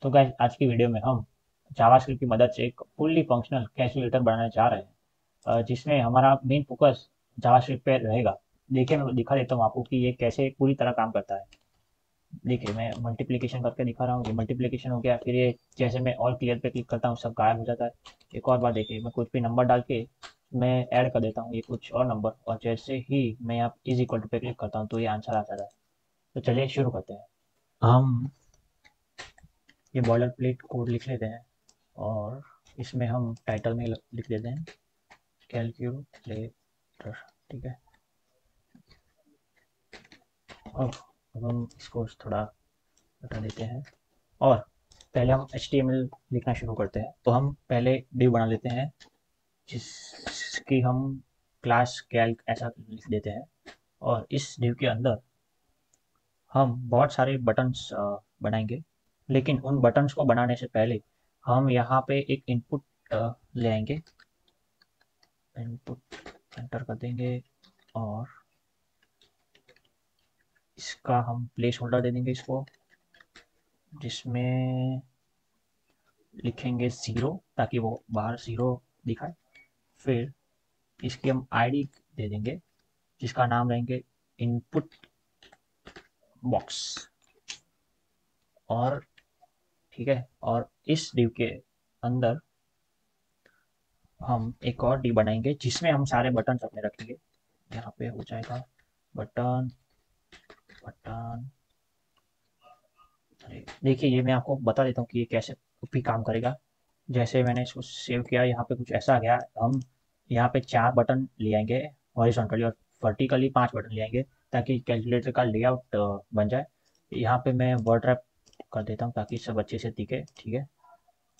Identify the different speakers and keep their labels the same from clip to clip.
Speaker 1: तो गाइस आज की वीडियो में हम जावास्क्रिप्ट की मदद से एक फुल्ली फंक्शनल कैलकुलेटर बनाने जा रहे हैं, जिसमें हमारा मेन फोकस जावास्क्रिप्ट पे रहेगा। देखिए मैं दिखा देता हूँ आपको कि ये कैसे पूरी तरह काम करता है। देखिए मैं मल्टीप्लिकेशन करके दिखा रहा हूँ, ये मल्टीप्लिकेशन हो गया। फिर ये जैसे मैं ऑल क्लियर पे क्लिक करता हूँ सब गायब हो जाता है। एक और बार देखिए, मैं कुछ भी नंबर डाल के मैं ऐड कर देता हूँ ये कुछ और नंबर, और जैसे ही मैं यहाँ इज इक्वल टू पे क्लिक करता हूँ तो ये आंसर आ जाता है। तो चलिए शुरू करते हैं। हम ये बॉयलर प्लेट कोड लिख लेते हैं, और इसमें हम टाइटल में लिख देते हैं कैलकुलेटर। ठीक है। अब हम इसको थोड़ा हटा देते हैं, और पहले हम HTML लिखना शुरू करते हैं। तो हम पहले डिव बना लेते हैं जिसकी हम क्लास कैल्क ऐसा लिख देते हैं, और इस डिव के अंदर हम बहुत सारे बटन्स बनाएंगे। लेकिन उन बटन्स को बनाने से पहले हम यहाँ पे एक इनपुट ले आएंगे। इनपुट एंटर कर देंगे, और इसका हम प्लेस होल्डर दे देंगे इसको, जिसमें लिखेंगे ज़ीरो, ताकि वो बाहर ज़ीरो दिखाए। फिर इसकी हम आईडी दे देंगे, जिसका नाम रहेंगे इनपुट बॉक्स। और ठीक है, और इस डिव के अंदर हम एक और डिव बनाएंगे जिसमें हम सारे बटन अपने रखेंगे। यहाँ पे हो जाएगा बटन बटन। देखिए ये मैं आपको बता देता हूँ कि ये कैसे भी काम करेगा। जैसे मैंने इसको सेव किया, यहाँ पे कुछ ऐसा आ गया। हम यहाँ पे 4 बटन ले आएंगे हॉरिजॉन्टली, और वर्टिकली 5 बटन ले आएंगे, ताकि कैलकुलेटर का लेआउट बन जाए। यहाँ पे मैं वर्ड रैप कर देता हूँ ताकि सब अच्छे से दिखे। ठीक है।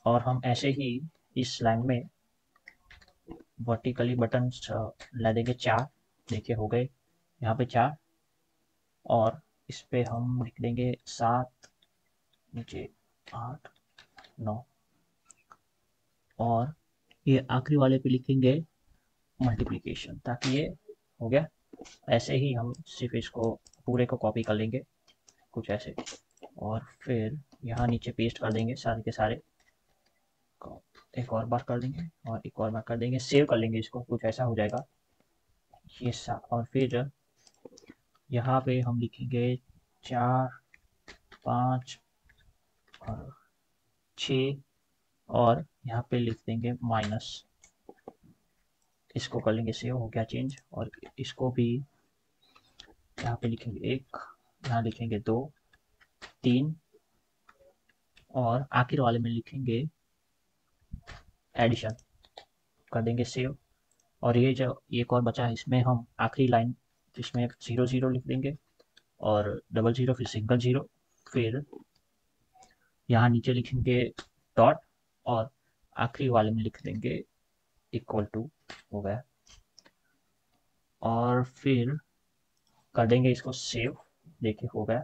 Speaker 1: और हम ऐसे ही इस लाइन में वर्टिकली बटन ला देंगे 4। देखिए हो गए यहाँ पे 4, और इस पे हम लिख देंगे 7, नीचे 8, 9, और ये आखिरी वाले पे लिखेंगे मल्टीप्लिकेशन, ताकि ये हो गया। ऐसे ही हम सिर्फ इसको पूरे को कॉपी कर लेंगे कुछ ऐसे, और फिर यहाँ नीचे पेस्ट कर देंगे सारे के सारे। एक और बार कर देंगे, और एक और बार कर देंगे, सेव कर लेंगे इसको, कुछ ऐसा हो जाएगा ये सा। और फिर यहाँ पे हम लिखेंगे 4, 5 और 6, और यहाँ पे लिख देंगे माइनस। इसको कर लेंगे सेव, हो गया चेंज। और इसको भी यहाँ पे लिखेंगे 1, यहाँ लिखेंगे 2, 3, और आखिर वाले में लिखेंगे एडिशन, कर देंगे सेव। और ये जो एक और बचा है, इसमें हम आखिरी लाइन जिसमें 0 0 लिख देंगे, और डबल ज़ीरो, फिर सिंगल ज़ीरो, फिर यहाँ नीचे लिखेंगे डॉट, और आखिरी वाले में लिख देंगे इक्वल टू। हो गया। और फिर कर देंगे इसको सेव। देखिए हो गया।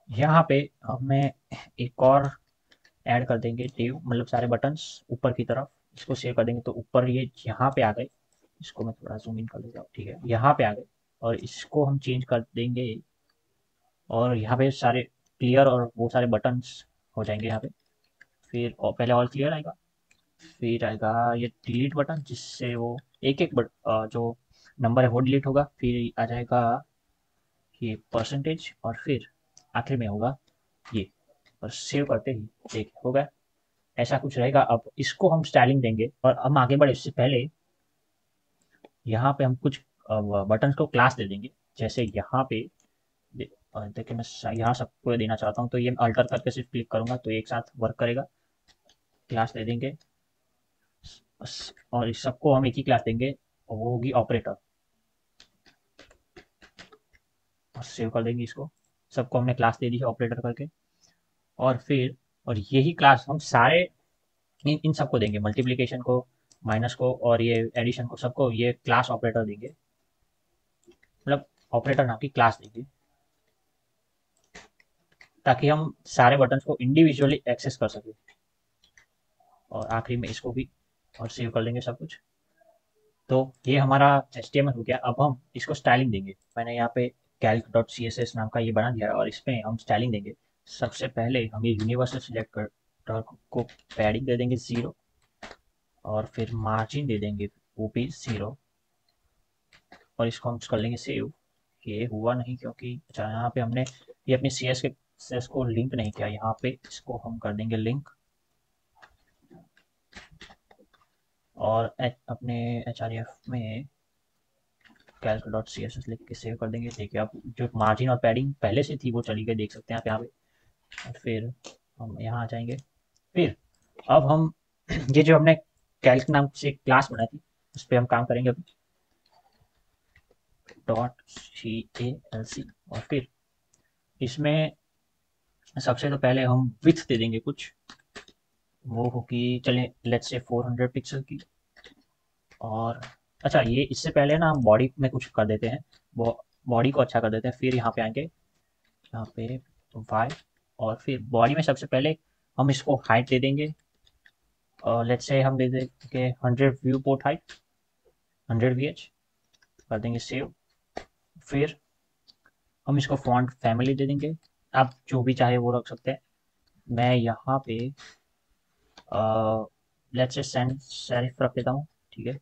Speaker 1: यहाँ पे हमें एक और ऐड कर देंगे डिव, मतलब सारे बटन्स ऊपर की तरफ। इसको सेव कर देंगे तो ऊपर ये यहाँ पे आ गए। इसको मैं थोड़ा जूम इन कर लेता हूँ। ठीक है, यहाँ पे आ गए, और इसको हम चेंज कर देंगे, और यहाँ पे सारे क्लियर और वो सारे बटन्स हो जाएंगे यहाँ पे। फिर पहले ऑल क्लियर आएगा, फिर आएगा ये डिलीट बटन, जिससे वो एक एक जो नंबर है वो डिलीट होगा। फिर आ जाएगा ये परसेंटेज, और फिर आखिर में होगा ये। और सेव करते ही देख हो गया। ऐसा कुछ रहेगा। अब इसको हम स्टाइलिंग देंगे, और हम आगे बढ़े उससे पहले यहाँ पे हम कुछ बटन को क्लास दे देंगे। जैसे यहाँ पे देखिए मैं यहाँ सबको देना चाहता हूँ, तो ये अल्टर करके सिर्फ क्लिक करूंगा तो एक साथ वर्क करेगा। क्लास दे देंगे बस, और इस सबको हम एक ही क्लास देंगे, और वो होगी ऑपरेटर। और सेव कर देंगे इसको। सबको हमने क्लास दे दी है ऑपरेटर करके। और फिर और यही क्लास हम सारे इन सबको देंगे, मल्टीप्लिकेशन को, माइनस को, और ये एडिशन को, सबको ये क्लास ऑपरेटर देंगे, मतलब ऑपरेटर नाम की क्लास देंगे, ताकि हम सारे बटन्स को इंडिविजुअली एक्सेस कर सकें। और आखिरी में इसको भी और सेव कर लेंगे सब कुछ। तो ये हमारा HTML हो गया। अब हम इसको स्टाइलिंग देंगे। मैंने यहाँ पे calc.css नाम का ये बना दिया है, और इसमें हम स्टाइलिंग देंगे। सबसे पहले हम ये यूनिवर्सल सिलेक्टर को पैडिंग दे देंगे 0, और फिर मार्जिन दे देंगे वो भी 0, और इसको हम कर लेंगे सेव। ये हुआ नहीं क्योंकि अच्छा यहाँ पे हमने ये अपनी CSS को लिंक नहीं किया, यहाँ पे इसको हम कर देंगे लिंक, और अपने HRF में calc.css लिख के सेव कर देंगे। देखिए आप जो मार्जिन और पैडिंग पहले से थी वो चली गई, देख सकते हैं आप यहाँ पे। और फिर हम यहाँ आ जाएंगे। फिर अब हम ये जो हमने कैल्क नाम से क्लास बनाई थी उस पर हम काम करेंगे अभी। .calc, और फिर इसमें सबसे तो पहले हम विड्थ दे देंगे कुछ, वो होगी चले लेट्स से 400 पिक्सल की। और अच्छा ये इससे पहले ना हम बॉडी में कुछ कर देते हैं, बॉडी को अच्छा कर देते हैं। फिर यहाँ पे आएंगे, यहाँ पे वाई, और फिर बॉडी में सबसे पहले हम इसको हाइट दे देंगे, और लेट्स से हम दे देंगे 100 व्यू पोर्ट हाइट, 100 VH, कर देंगे सेव। फिर हम इसको फॉन्ट फैमिली दे देंगे, आप जो भी चाहे वो रख सकते हैं। मैं यहाँ पे लेट्स से सैंड सेरिफ रख देता हूँ, ठीक है,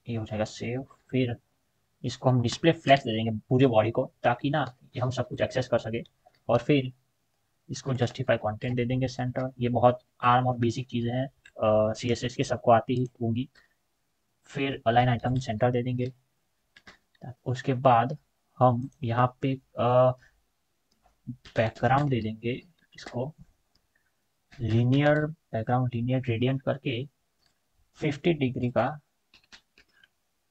Speaker 1: ये हो जाएगा सेव। फिर इसको हम डिस्प्ले फ्लैश दे देंगे पूरे बॉडी को, ताकि ना ये हम सब कुछ एक्सेस कर सके। और फिर इसको जस्टिफाई कंटेंट दे देंगे सेंटर। ये बहुत आम और बेसिक चीज़ें हैं, CSS की सबको आती ही होंगी। फिर अलाइन आइटम सेंटर दे देंगे। उसके बाद हम यहाँ पे बैकग्राउंड दे देंगे, इसको लीनियर बैकग्राउंड, लीनियर ग्रेडियंट करके 50 डिग्री का।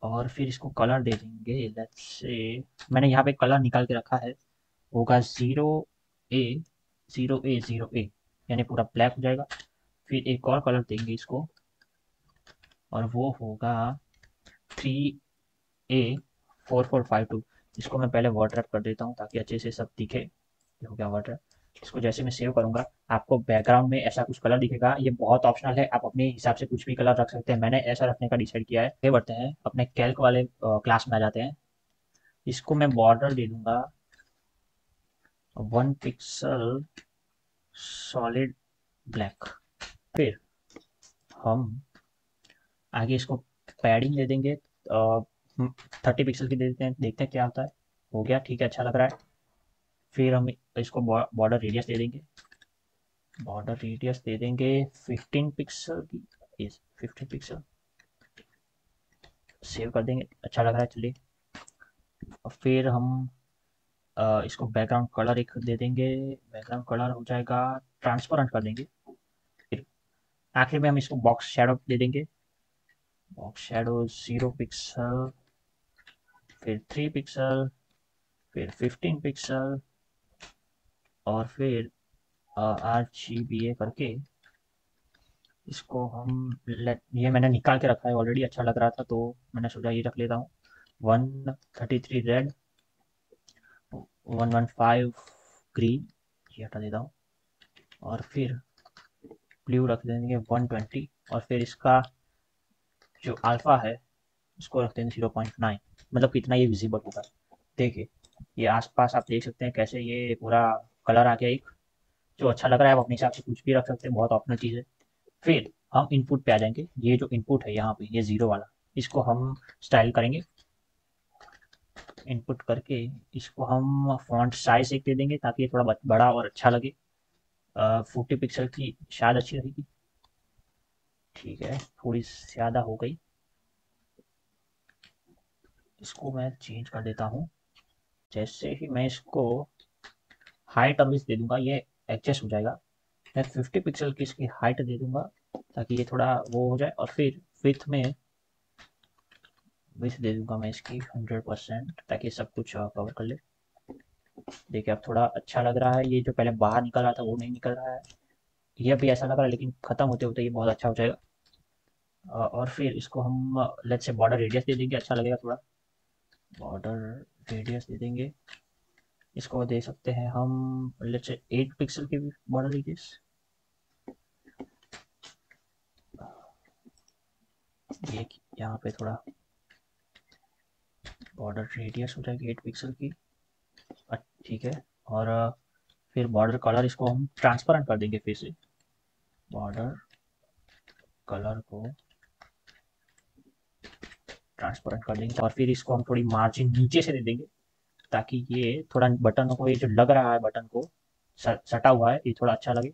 Speaker 1: और फिर इसको कलर दे देंगे, लेट्स से मैंने यहाँ पे कलर निकाल के रखा है, होगा 0A 0A यानी पूरा ब्लैक हो जाएगा। फिर एक और कलर देंगे इसको, और वो होगा 3A 4452। इसको मैं पहले वर्ड रैप कर देता हूँ ताकि अच्छे से सब दिखे। ये हो गया वर्ड रैप। इसको जैसे मैं सेव करूँगा आपको बैकग्राउंड में ऐसा कुछ कलर दिखेगा। ये बहुत ऑप्शनल है, आप अपने हिसाब से कुछ भी कलर रख सकते हैं, मैंने ऐसा रखने का डिसाइड किया है। आगे बढ़ते हैं, अपने कैल्क वाले क्लास में आ जाते हैं। इसको मैं बॉर्डर दे दूंगा 1 पिक्सल सॉलिड ब्लैक। फिर हम आगे इसको पैडिंग दे देंगे 30 पिक्सल की दे देते हैं, देखते हैं क्या होता है। हो गया, ठीक है, अच्छा लग रहा है। फिर हम इसको बॉर्डर रेडियस दे देंगे, 15 पिक्सल की, यस 15 पिक्सल। सेव कर देंगे, अच्छा लग रहा है, चलिए। और फिर हम इसको बैकग्राउंड कलर एक दे देंगे, बैकग्राउंड कलर हो जाएगा ट्रांसपेरेंट कर देंगे। फिर आखिर में हम इसको बॉक्स शेडो दे देंगे, बॉक्स शेडो 0 पिक्सल, फिर 3 पिक्सल, फिर 15 पिक्सल, और फिर RGBA करके इसको हम ये मैंने निकाल के रखा है ऑलरेडी, अच्छा लग रहा था तो मैंने सोचा ये रख लेता हूँ। 133 रेड, 115 ग्रीन, ये हटा देता हूँ। और फिर ब्लू रख देंगे 120, और फिर इसका जो अल्फा है इसको रख देंगे 0.9, मतलब कितना ये विजिबल होगा। देखिए ये आसपास आप देख सकते हैं कैसे ये पूरा कलर आ गया एक, जो अच्छा लग रहा है। आप अपने हिसाब से कुछ भी रख सकते हैं, बहुत ऑप्शनल चीज़ है। फिर हम इनपुट पे आ जाएंगे, ये जो इनपुट है यहाँ पे ये 0 वाला, इसको हम स्टाइल करेंगे। इनपुट करके इसको हम फॉन्ट साइज एक दे देंगे ताकि ये थोड़ा बड़ा और अच्छा लगे। 40 पिक्सल की शायद अच्छी रहेगी, ठीक है, थोड़ी ज़्यादा हो गई, इसको मैं चेंज कर देता हूँ। जैसे ही मैं इसको हाइट अब इस दे दूंगा ये एडजस्ट हो जाएगा। मैं 50 पिक्सल की इसकी हाइट दे दूंगा ताकि ये थोड़ा वो हो जाए। और फिर विथ दे दूंगा मैं इसकी 100% ताकि सब कुछ कवर कर ले। देखिए अब थोड़ा अच्छा लग रहा है, ये जो पहले बाहर निकल रहा था वो नहीं निकल रहा है, ये भी ऐसा लग रहा है, लेकिन ख़त्म होते होते ये बहुत अच्छा हो जाएगा। और फिर इसको हम लेट्स से बॉर्डर रेडियस दे देंगे, अच्छा लगेगा थोड़ा। बॉर्डर रेडियस दे देंगे, इसको दे सकते हैं हम लेट्स से 8 पिक्सल की बॉर्डर रेडियस। ये यहाँ पे थोड़ा बॉर्डर रेडियस हो जाएगी 8 पिक्सल की, ठीक है। और फिर बॉर्डर कलर इसको हम ट्रांसपेरेंट कर देंगे, फिर से बॉर्डर कलर को ट्रांसपेरेंट कर देंगे और फिर इसको हम थोड़ी मार्जिन नीचे से दे देंगे ताकि ये थोड़ा बटन को, ये जो लग रहा है बटन को सटा हुआ है, ये थोड़ा अच्छा लगे।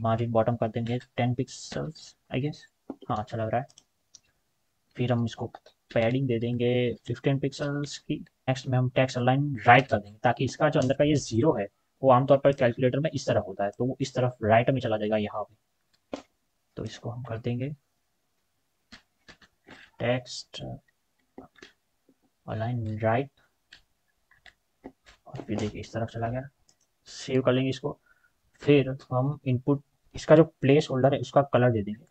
Speaker 1: मार्जिन बॉटम कर देंगे 10 पिक्सल्स आई गेस, हाँ अच्छा लग रहा है। फिर हम इसको पैडिंग दे देंगे 15 पिक्सल्स की। नेक्स्ट में हम टेक्स्ट अलाइन राइट कर देंगे ताकि इसका जो अंदर का ये जीरो है वो आमतौर पर कैलकुलेटर में इस तरफ होता है, तो वो इस तरफ राइट में चला जाएगा यहाँ पे। तो इसको हम कर देंगे टेक्स्ट अलाइन राइट और फिर देखिए इस तरफ चला गया। सेव कर लेंगे इसको। फिर हम इनपुट, इसका जो प्लेस होल्डर है उसका कलर दे देंगे।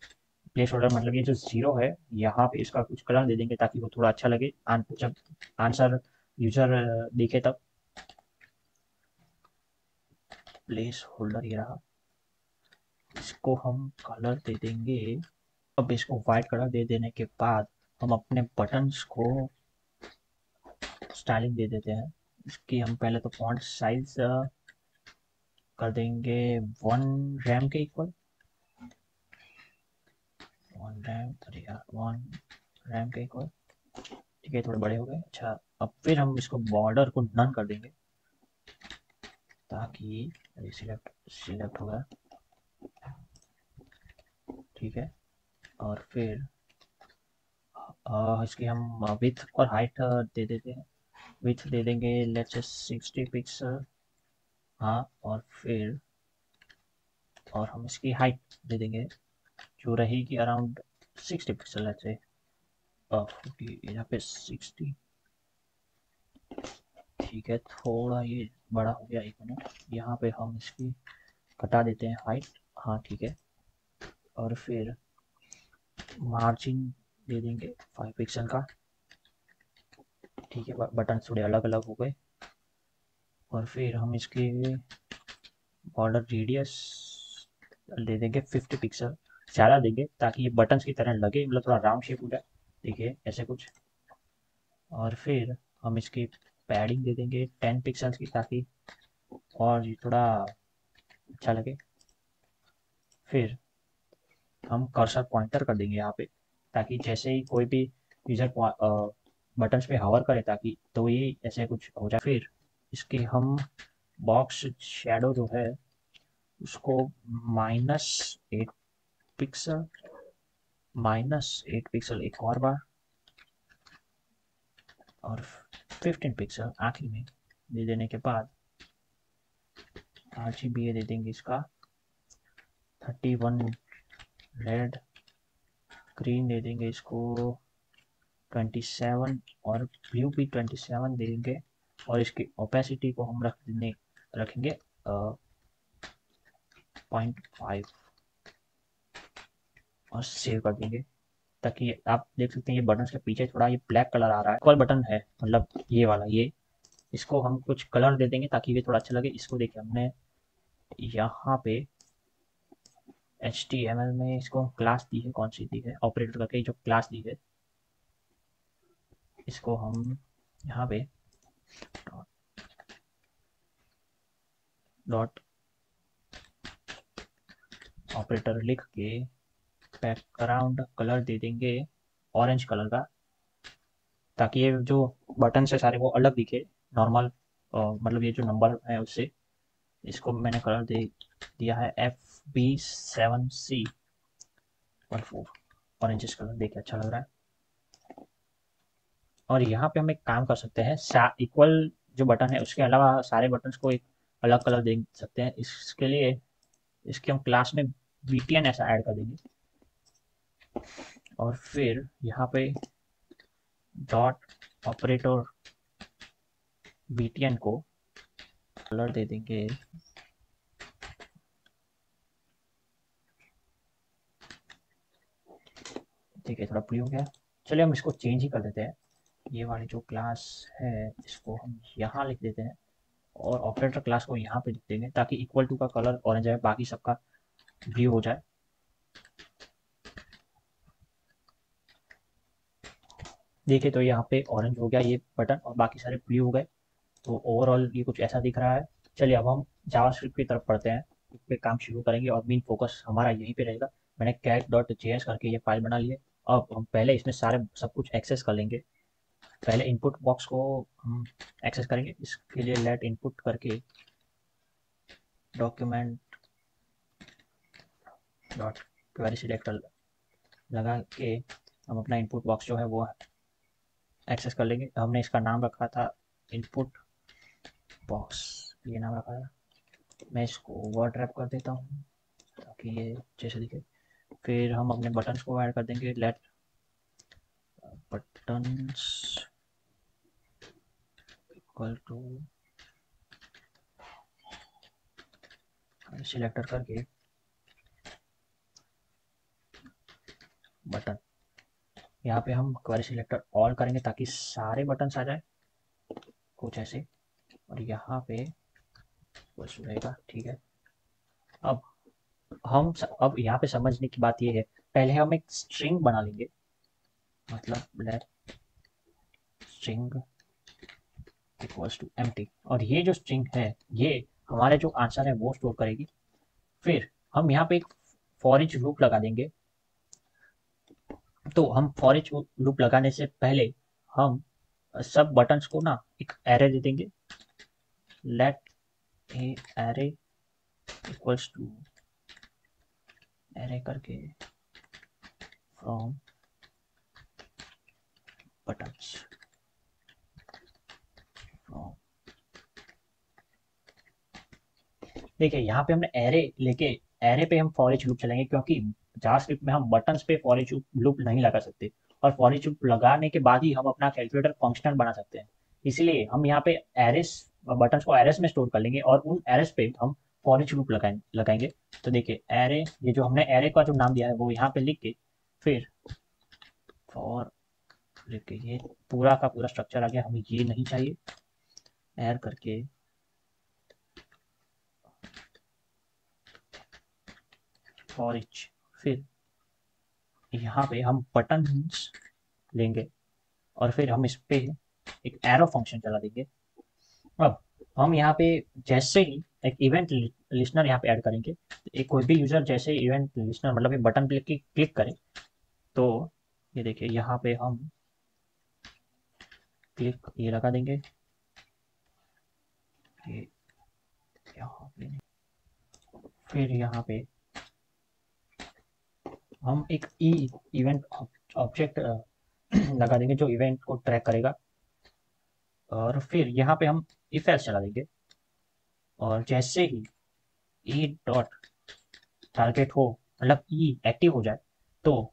Speaker 1: प्लेस होल्डर मतलब ये जो जीरो है यहाँ पे इसका कुछ कलर दे देंगे ताकि वो थोड़ा अच्छा लगे जब आंसर यूजर देखे तब। प्लेस होल्डर ये रहा, इसको हम कलर दे देंगे। अब इसको वाइट कलर दे देने के बाद हम अपने बटन्स को स्टाइलिंग दे देते हैं। इसकी हम पहले तो फॉन्ट साइज कर देंगे 1 रैम के इक्वल। 1 रैम, अरे यार 1 रैम के इक्वल, ठीक है थोड़े बड़े हो गए। अच्छा, अब फिर हम इसको बॉर्डर को नन कर देंगे ताकि, अरे सिलेक्ट सिलेक्ट होगा, ठीक है। और फिर इसकी हम विथ और हाइट दे देते हैं। विथ दे देंगे लेट्स से 60 पिक्सल, हाँ। और हम इसकी हाइट दे देंगे जो रहेगी अराउंड 60 पिक्सल, लेट्स से 40, यहाँ पे 60, ठीक है। थोड़ा ये बड़ा हो गया, 1 मिनट। यहाँ पे हम इसकी घटा देते हैं हाइट, हाँ ठीक है। और फिर मार्जिन दे देंगे 5 पिक्सल का, ठीक है। बटन थोड़े अलग अलग हो गए। और फिर हम इसके बॉर्डर रेडियस दे देंगे 50 पिक्सल, ज़्यादा देंगे ताकि ये बटन्स की तरह लगे, मतलब थोड़ा राउंड शेप हो जाए, देखिए ऐसे कुछ। और फिर हम इसकी पैडिंग दे देंगे 10 पिक्सल की ताकि और ये थोड़ा अच्छा लगे। फिर हम कर्सर पॉइंटर कर देंगे यहाँ पे ताकि जैसे ही कोई भी यूजर बटन्स पे हवर करे ताकि तो ये ऐसे कुछ हो जाए। फिर इसके हम बॉक्स शेडो जो है उसको -8 पिक्सल, -8 पिक्सल एक और बार, और 15 पिक्सल आखिरी में दे देने के बाद RGB दे देंगे इसका 31, रेड ग्रीन दे देंगे इसको 27 और ब्लू भी 27 देंगे। और इसकी ओपेसिटी को हम रखेंगे 0.5 और सेव कर देंगे ताकि आप देख सकते हैं ये बटन के पीछे थोड़ा ये ब्लैक कलर आ रहा है। कॉल बटन है मतलब ये वाला, ये इसको हम कुछ कलर दे देंगे ताकि ये थोड़ा अच्छा लगे। इसको देखिए हमने यहाँ पे HTML में इसको क्लास दी है, कौन सी दी है, ऑपरेटर करके जो क्लास दी है इसको हम यहाँ पे डॉट ऑपरेटर लिख के बैकग्राउंड कलर दे देंगे ऑरेंज कलर का ताकि ये जो बटन से सारे वो अलग दिखे नॉर्मल, मतलब ये जो नंबर है उससे। इसको मैंने कलर दे दिया है FB7C14, ऑरेंज कलर देखे अच्छा लग रहा है। और यहाँ पे हम एक काम कर सकते हैं, इक्वल जो बटन है उसके अलावा सारे बटन्स को एक अलग कलर दे सकते हैं। इसके लिए इसके हम क्लास में BTN ऐसा ऐड कर देंगे और फिर यहाँ पे डॉट ऑपरेटर BTN को कलर दे देंगे, ठीक है थोड़ा प्री हो गया। चलिए हम इसको चेंज ही कर देते हैं। ये वाली जो क्लास है इसको हम यहाँ लिख देते हैं और ऑपरेटर क्लास को यहाँ पे लिख देंगे ताकि इक्वल टू का कलर ऑरेंज है, बाकी सबका ब्लू हो जाए। देखिए तो यहाँ पे ऑरेंज हो गया ये बटन और बाकी सारे ब्लू हो गए। तो ओवरऑल ये कुछ ऐसा दिख रहा है। चलिए अब हम जावास्क्रिप्ट की तरफ पढ़ते हैं, इस पे काम शुरू करेंगे और मेन फोकस हमारा यहीं पे रहेगा। मैंने cat.js करके ये फाइल बना ली है। अब हम पहले इसमें सारे सब कुछ एक्सेस कर लेंगे। पहले इनपुट बॉक्स को हम एक्सेस करेंगे। इसके लिए लेट इनपुट करके डॉक्यूमेंट डॉट क्वेरी सिलेक्टर लगा के हम अपना इनपुट बॉक्स जो है वो एक्सेस कर लेंगे। हमने इसका नाम रखा था इनपुट बॉक्स, ये नाम रखा था। मैं इसको वर्ड रैप कर देता हूँ ताकि ये जैसे दिखे। फिर हम अपने बटन्स को ऐड कर देंगे। Let buttons equal to selector करके बटन, यहाँ पे हम क्वेरी सिलेक्टर ऑल करेंगे ताकि सारे बटन्स आ जाए कुछ ऐसे। और यहाँ पे बस रहेगा, ठीक है। अब अब यहाँ पे समझने की बात ये है, पहले हम एक स्ट्रिंग बना लेंगे, मतलब let string equals to empty. और ये जो स्ट्रिंग है ये हमारे जो आंसर है वो स्टोर करेगी। फिर हम यहाँ पे एक फॉर ईच लूप लगा देंगे। तो हम फॉर ईच लूप लगाने से पहले हम सब बटन्स को ना एक एरे दे देंगे। Let a array equals to array करके फ्रॉम बटन्स फ्रॉम। देखिए यहाँ पे हमने एरे लेके एरे पे हम फॉर ईच लूप चलेंगे, क्योंकि जावास्क्रिप्ट में हम बटन्स पे फॉर ईच लूप नहीं लगा सकते। और फॉर ईच लूप लगाने के बाद ही हम अपना कैलकुलेटर फंक्शनल बना सकते हैं। इसलिए हम यहाँ पे एरेस बटन्स को एरेस में स्टोर कर लेंगे और उन एरेस पे हम फॉर ईच लूप लगाएंगे। तो देखिए एरे, ये जो हमने एरे का जो नाम दिया है वो यहाँ पे लिख के फिर फॉर लिख के, ये पूरा का पूरा स्ट्रक्चर आ गया। हमें ये नहीं चाहिए। एर करके फॉर ईच, फिर यहाँ पे हम बटन्स लेंगे और फिर हम इस पे एक एरो फंक्शन चला देंगे। अब हम यहाँ पे जैसे ही एक इवेंट लिस्नर यहाँ पे ऐड करेंगे, एक कोई भी यूजर जैसे इवेंट लिस्नर मतलब ये बटन पे क्लिक करे तो ये देखिए यहाँ पे हम क्लिक ये लगा देंगे। ये यहाँ पे फिर यहाँ पे हम एक इवेंट ऑब्जेक्ट लगा देंगे जो इवेंट को ट्रैक करेगा। और फिर यहाँ पे हम इफ एल्स चला देंगे और जैसे ही ई डॉट टारगेट हो, मतलब ई एक्टिव हो जाए, तो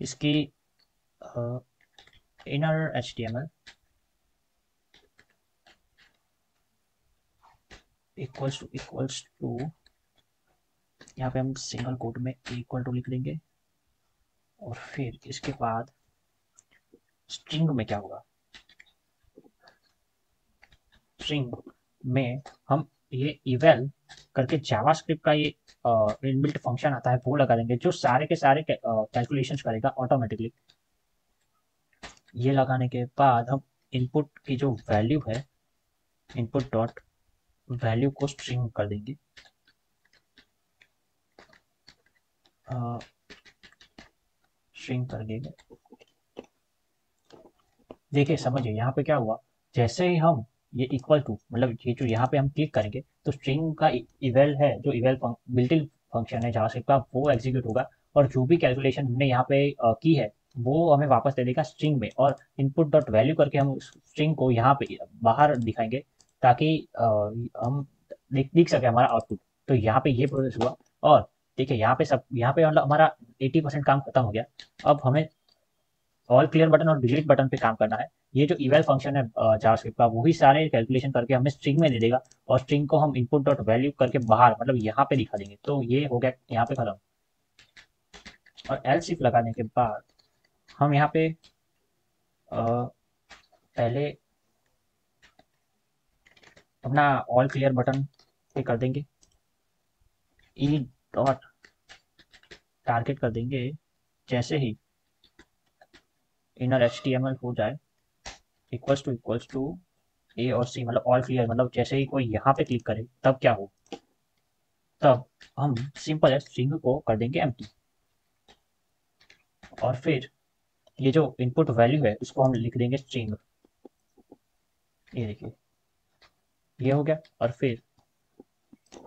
Speaker 1: इसकी इनर HTML इक्वल्स टू यहाँ पे हम सिंगल कोट में इक्वल टू लिख देंगे। और फिर इसके बाद स्ट्रिंग में क्या होगा, स्ट्रिंग में हम ये इवेल करके जावास्क्रिप्ट का ये इनबिल्ट फंक्शन आता है वो लगा देंगे जो सारे के सारे कैलकुलेशंस करेगा ऑटोमेटिकली। ये लगाने के बाद हम इनपुट की जो वैल्यू है, इनपुट डॉट वैल्यू को स्ट्रिंग कर देंगे। स्ट्रिंग कर देंगे। देखिए समझिए यहाँ पे क्या हुआ, जैसे ही हम ये इक्वल टू मतलब ये जो यहाँ पे हम क्लिक करेंगे तो स्ट्रिंग का इवेल है, जो इवेल बिल्ट इन फंक्शन है जावास्क्रिप्ट का, वो एग्जीक्यूट होगा और जो भी कैलकुलेशन हमने यहाँ पे की है वो हमें वापस दे देगा स्ट्रिंग में। और इनपुट डॉट वैल्यू करके हम स्ट्रिंग को यहाँ पे बाहर दिखाएंगे ताकि हम दिख सके हमारा आउटपुट। तो यहाँ पे ये प्रोसेस हुआ। और देखिए यहाँ पे सब, यहाँ पे मतलब हमारा 80% काम खत्म हो गया। अब हमें ऑल क्लियर बटन और डिलीट बटन पे काम करना है। ये जो इवेल फंक्शन है जावास्क्रिप्ट का, वही सारे कैलकुलेशन करके हमें स्ट्रिंग में दे देगा और स्ट्रिंग को हम इनपुट डॉट वैल्यू करके बाहर मतलब यहाँ पे दिखा देंगे। तो ये हो गया यहाँ पे खत्म। और एल्स इफ लगाने के बाद हम यहाँ पे पहले अपना ऑल क्लियर बटन पे कर देंगे, ई डॉट टारगेट कर देंगे। जैसे ही इनर HTML हो जाए इक्वल्स टू ए और सी मतलब ऑल क्लियर, मतलब जैसे ही कोई यहाँ पे क्लिक करे तब क्या हो, तब हम सिंपल है स्ट्रिंग को कर देंगे एम्प्टी, और फिर ये जो इनपुट वैल्यू है उसको हम लिख देंगे स्ट्रिंग। ये देखिए ये हो गया। और फिर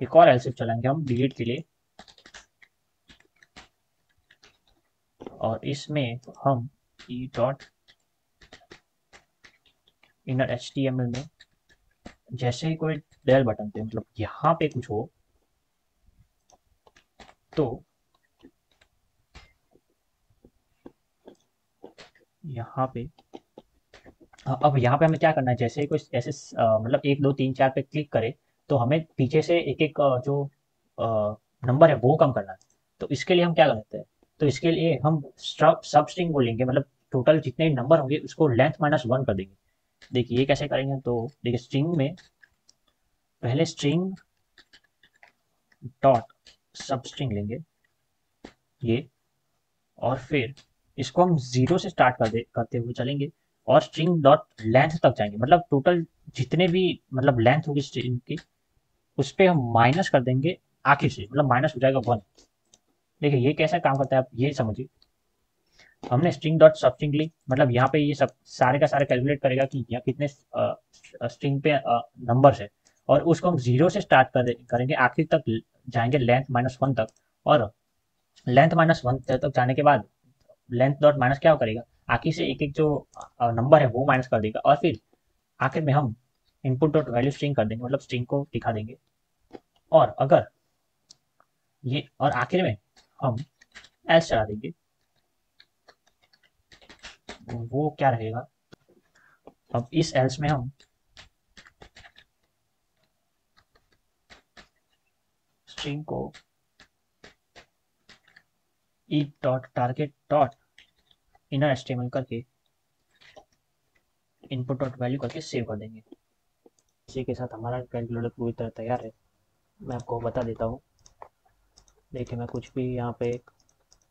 Speaker 1: एक और एल्स चलाएंगे हम डिलीट के लिए, और इसमें हम ई डॉट इनर HTML में जैसे ही कोई डेल बटन पे मतलब यहाँ पे कुछ हो तो यहाँ पे अब यहाँ पे हमें क्या करना है, जैसे ही कोई ऐसे मतलब 1 2 3 4 पे क्लिक करे तो हमें पीछे से एक एक जो नंबर है वो कम करना है। तो इसके लिए हम क्या करते हैं, तो इसके लिए हम सब स्ट्रिंग बोलेंगे, मतलब टोटल जितने नंबर होंगे उसको लेंथ -1 कर देंगे। देखिए ये कैसे करेंगे, तो देखिए स्ट्रिंग में पहले स्ट्रिंग डॉट सब स्ट्रिंग लेंगे ये, और फिर इसको हम 0 से स्टार्ट करते हुए चलेंगे और स्ट्रिंग डॉट लेंथ तक जाएंगे, मतलब टोटल जितने भी मतलब लेंथ होगी स्ट्रिंग की उस पर हम माइनस कर देंगे आखिर से, मतलब माइनस हो जाएगा 1। देखिए ये कैसा काम करता है आप ये समझिए। हमने स्ट्रिंग डॉट सब स्ट्रिंग ली, मतलब यहाँ पे ये सब सारे का सारे कैलकुलेट करेगा कि यहाँ कितने स्ट्रिंग पे नंबर्स है, और उसको हम 0 से स्टार्ट करेंगे आखिर तक जाएंगे लेंथ -1 तक, और लेंथ -1 तक जाने के बाद लेंथ डॉट माइनस क्या करेगा, आखिर से एक एक जो नंबर है वो माइनस कर देगा, और फिर आखिर में हम इनपुट डॉट वैल्यू स्ट्रिंग कर देंगे, मतलब स्ट्रिंग को दिखा देंगे। और अगर ये और आखिर में हम एल्स चला देंगे, वो क्या रहेगा, अब इस एल्स में हम स्ट्रिंग को E dot target dot inner HTML करके इनपुट डॉट वैल्यू करके सेव कर देंगे। इसी के साथ हमारा कैलकुलेटर पूरी तरह तैयार है। मैं आपको बता देता हूँ। देखिए मैं कुछ भी यहाँ पे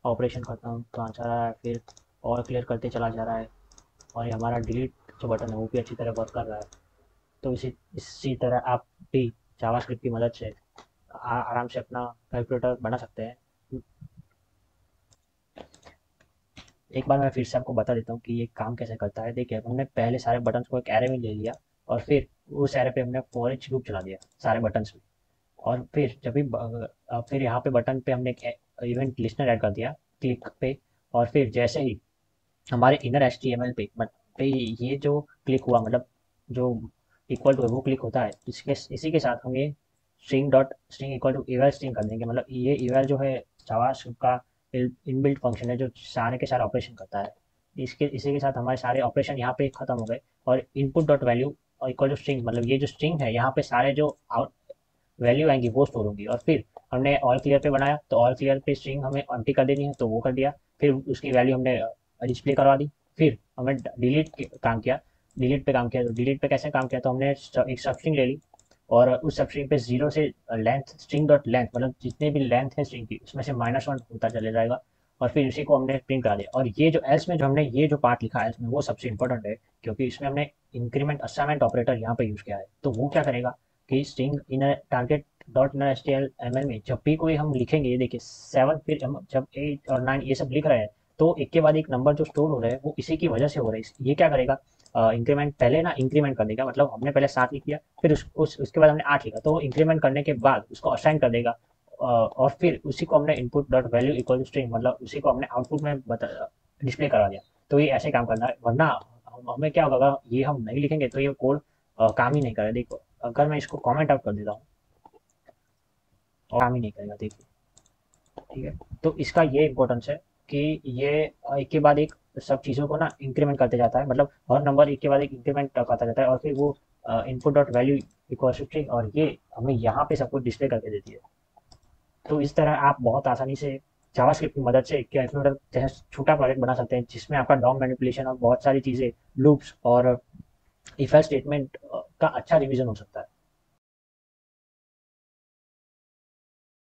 Speaker 1: ऑपरेशन करता हूँ तो आ रहा है, फिर और क्लियर करते चला जा रहा है, और ये हमारा डिलीट जो बटन है वो भी अच्छी तरह वर्क कर रहा है। तो इसी तरह आप भी जावास्क्रिप्ट की मदद से आराम से अपना कैलकुलेटर बना सकते हैं। एक बार मैं फिर से आपको बता देता हूँ कि ये काम कैसे करता है। देखिए हमने पहले सारे बटन्स को एक एरे में ले लिया, और फिर उस एरे पे हमने फॉर ईच लूप चला दिया सारे बटन्स में, और फिर जब भी फिर यहाँ पे बटन पे हमने एक इवेंट लिस्टनर ऐड कर दिया क्लिक पे, और फिर जैसे ही हमारे इनर HTML पे ये जो क्लिक हुआ, मतलब जो इक्वल टू वो क्लिक होता है, इसी के साथ हम ये string equal to eval string कर देंगे। मतलब ये eval जो है जावास्क्रिप्ट का इनबिल्ट फंक्शन है जो सारे के सारे ऑपरेशन करता है। इसी के साथ हमारे सारे ऑपरेशन यहाँ पे खत्म हो गए, और input dot value equal to string, मतलब ये जो स्ट्रिंग है यहाँ पे सारे जो वैल्यू आएंगी वो स्टोर होंगी। और फिर हमने ऑल क्लियर पे बनाया तो ऑल क्लियर पे स्ट्रिंग हमें एम्प्टी कर देनी है तो वो कर दिया, फिर उसकी वैल्यू हमने डिस्प्ले करवा दी। फिर हमने डिलीट काम किया, डिलीट पे काम किया। तो डिलीट पे कैसे काम किया, तो हमने एक सब स्ट्रिंग ले ली, और उस सब स्ट्रिंग पे 0 से लेंथ स्ट्रिंग डॉट लेंथ, मतलब जितने भी लेंथ है स्ट्रिंग की उसमें से -1 होता चले जाएगा, और फिर उसी को हमने प्रिंट करा दिया। और ये जो एल्स में जो हमने ये जो पार्ट लिखा है एल्स में वो सबसे इंपॉर्टेंट है, क्योंकि इसमें हमने इंक्रीमेंट असाइनमेंट ऑपरेटर यहाँ पे यूज़ किया है। तो वो क्या करेगा कि string in target dot inner HTML में जब भी कोई हम लिखेंगे, ये देखिए 7, फिर हम जब 8 और 9 ये सब लिख रहे हैं तो एक के बाद एक नंबर जो स्टोर हो रहे हैं वो इसी की वजह से हो रहे हैं। ये क्या करेगा, इंक्रीमेंट पहले ना इंक्रीमेंट कर देगा, मतलब हमने पहले 7 लिख दिया, फिर उसके बाद हमने 8 लिखा, तो इंक्रीमेंट करने के बाद उसको असाइन कर देगा, और फिर उसी को हमने input dot value equal string, मतलब उसी को हमने आउटपुट में डिस्प्ले करा दिया। तो ये ऐसे काम करना है, वरना हमें क्या होगा, ये हम नहीं लिखेंगे तो ये कोड काम ही नहीं करेगा। देखो अगर मैं इसको कमेंट आउट कर देता हूँ और काम ही नहीं करेगा, देखिए ठीक है। तो इसका ये इम्पोर्टेंस है कि ये एक के बाद एक सब चीज़ों को ना इंक्रीमेंट करते जाता है, मतलब हर नंबर एक के बाद एक इंक्रीमेंट करता जाता है, और फिर वो input dot value equal to string, और ये हमें यहाँ पे सब कुछ डिस्प्ले करके देती है। तो इस तरह आप बहुत आसानी से जावास्क्रिप्ट की मदद से कैलकुलेटर जैसे छोटा प्रोजेक्ट बना सकते हैं, जिसमें आपका डॉम मैनिपुलेशन और बहुत सारी चीज़ें लूप्स और इफ एल्स स्टेटमेंट का अच्छा रिवीजन हो सकता है।